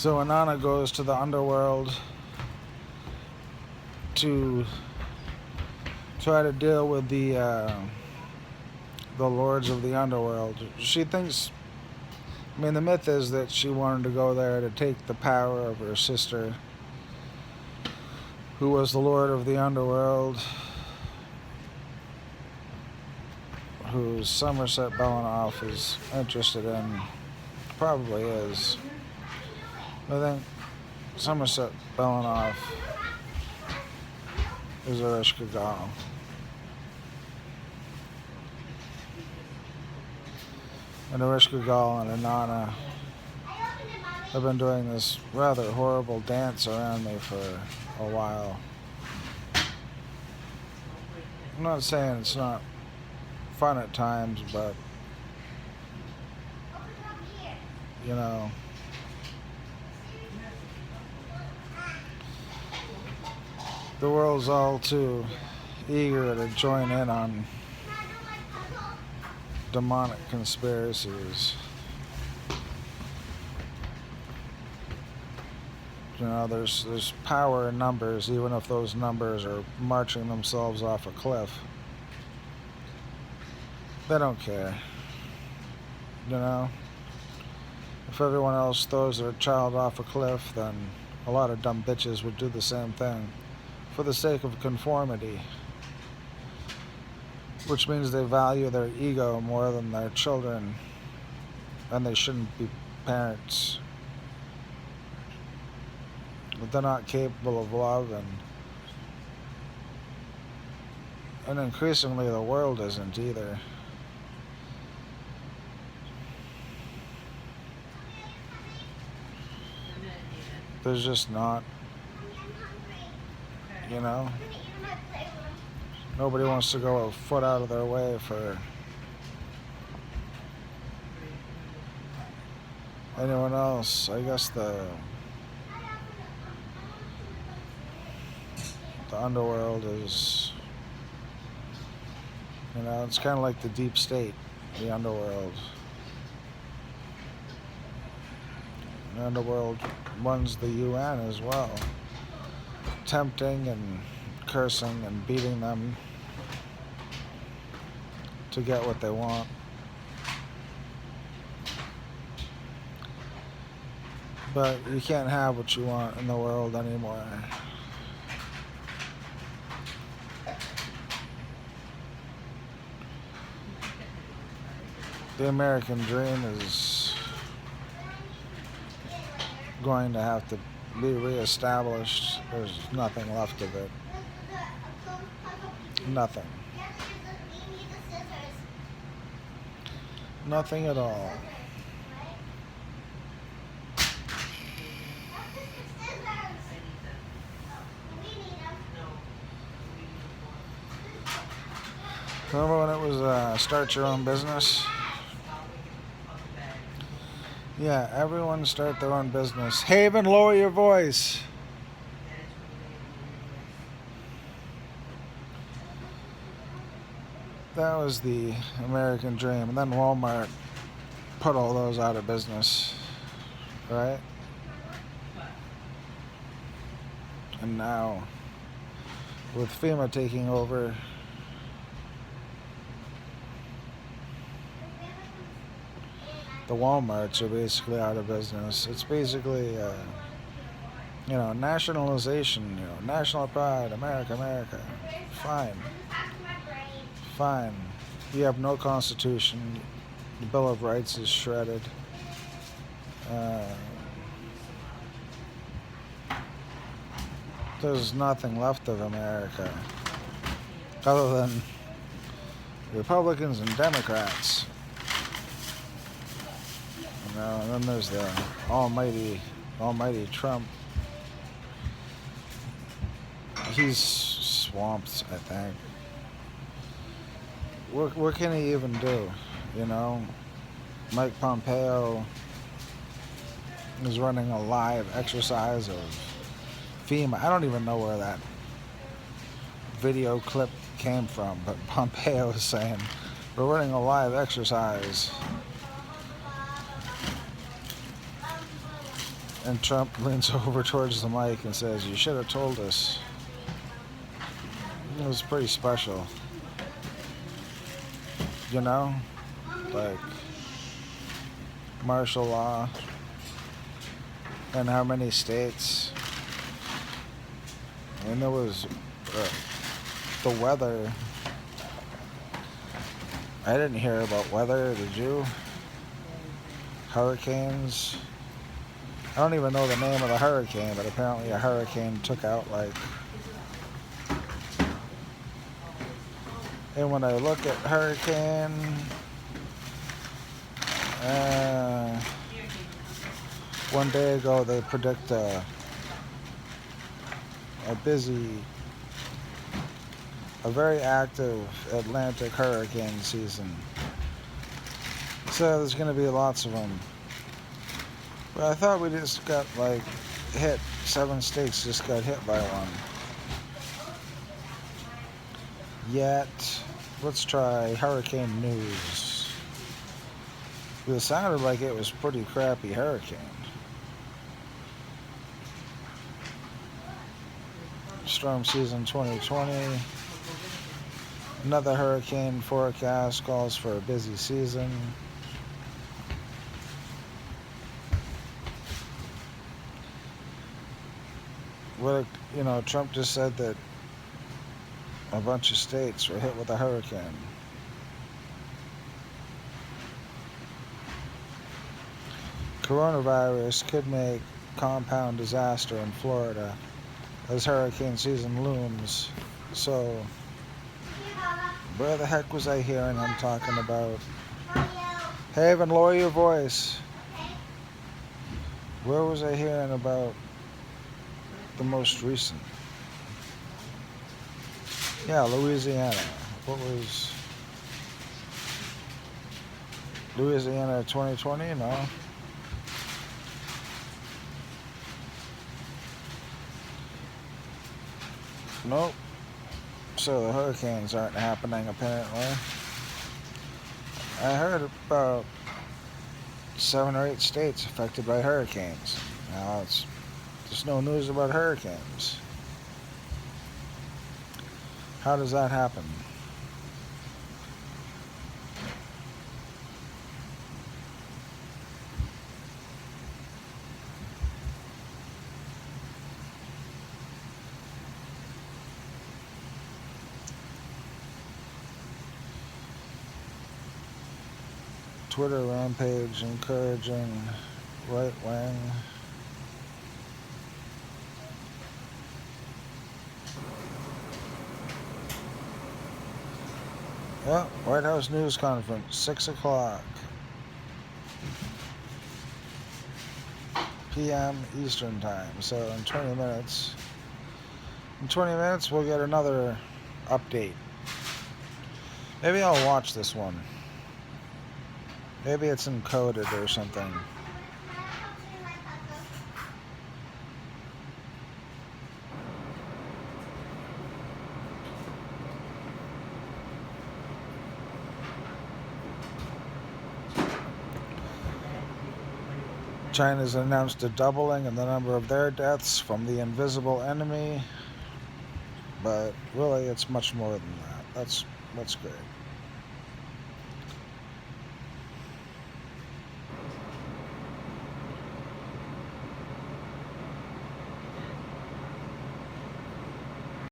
So Inanna goes to the underworld to try to deal with the lords of the underworld. She thinks, I mean, the myth is that she wanted to go there to take the power of her sister, who was the lord of the underworld, who Somerset Belanoff is interested in. Probably is. I think Somerset Belanoff is Ereshkigal Gal. And Ereshkigal Gal and Inanna have been doing this rather horrible dance around me for a while. I'm not saying it's not fun at times, but you know, the world's all too eager to join in on demonic conspiracies. You know, there's power in numbers, even if those numbers are marching themselves off a cliff. They don't care. You know? If everyone else throws their child off a cliff, then a lot of dumb bitches would do the same thing for the sake of conformity. Which means they value their ego more than their children, and they shouldn't be parents. But they're not capable of love, and increasingly the world isn't either. There's just not, you know, nobody wants to go a foot out of their way for anyone else. I guess the underworld is, you know, it's kind of like the deep state, the underworld. The underworld runs the UN as well, tempting and cursing and beating them to get what they want. But you can't have what you want in the world anymore. The American dream is going to have to be reestablished. There's nothing left of it. Nothing. Nothing at all. Remember when it was start your own business? Yeah, everyone start their own business. Haven, lower your voice. That was the American dream. And then Walmart put all those out of business, right? And now, with FEMA taking over, the Walmarts are basically out of business. It's basically, you know, nationalization, you know, national pride, America, America. Fine. Fine. You have no constitution. The Bill of Rights is shredded. There's nothing left of America other than Republicans and Democrats. You know, and then there's the almighty Trump. He's swamped, I think. What can he even do? You know, Mike Pompeo is running a live exercise of FEMA. I don't even know where that video clip came from, but Pompeo is saying, we're running a live exercise And Trump leans over towards the mic and says, "You should have told us." It was pretty special. You know? Like martial law and how many states. And there was the weather. I didn't hear about weather, did you? Hurricanes. I don't even know the name of the hurricane, but apparently a hurricane took out like... And when I look at hurricane, one day ago they predict a very active Atlantic hurricane season. So there's going to be lots of them. But I thought we just got like hit. 7 states just got hit by one. Yet, let's try hurricane news. It sounded like it was pretty crappy hurricane. Storm season 2020. Another hurricane forecast calls for a busy season. Trump just said that a bunch of states were hit with a hurricane. Coronavirus could make compound disaster in Florida as hurricane season looms. So, where the heck was I hearing him talking about? Haven, lower your voice. Where was I hearing about the most recent? Yeah, Louisiana. What was Louisiana 2020? No. Nope. So the hurricanes aren't happening apparently. I heard about 7 or 8 states affected by hurricanes. Now there's no news about hurricanes. How does that happen? Twitter rampage encouraging right wing. Yeah, White House news conference, 6 o'clock p.m. Eastern time. So in 20 minutes we'll get another update. Maybe I'll watch this one. Maybe it's encoded or something. China's announced a doubling in the number of their deaths from the invisible enemy, but really it's much more than that. That's great.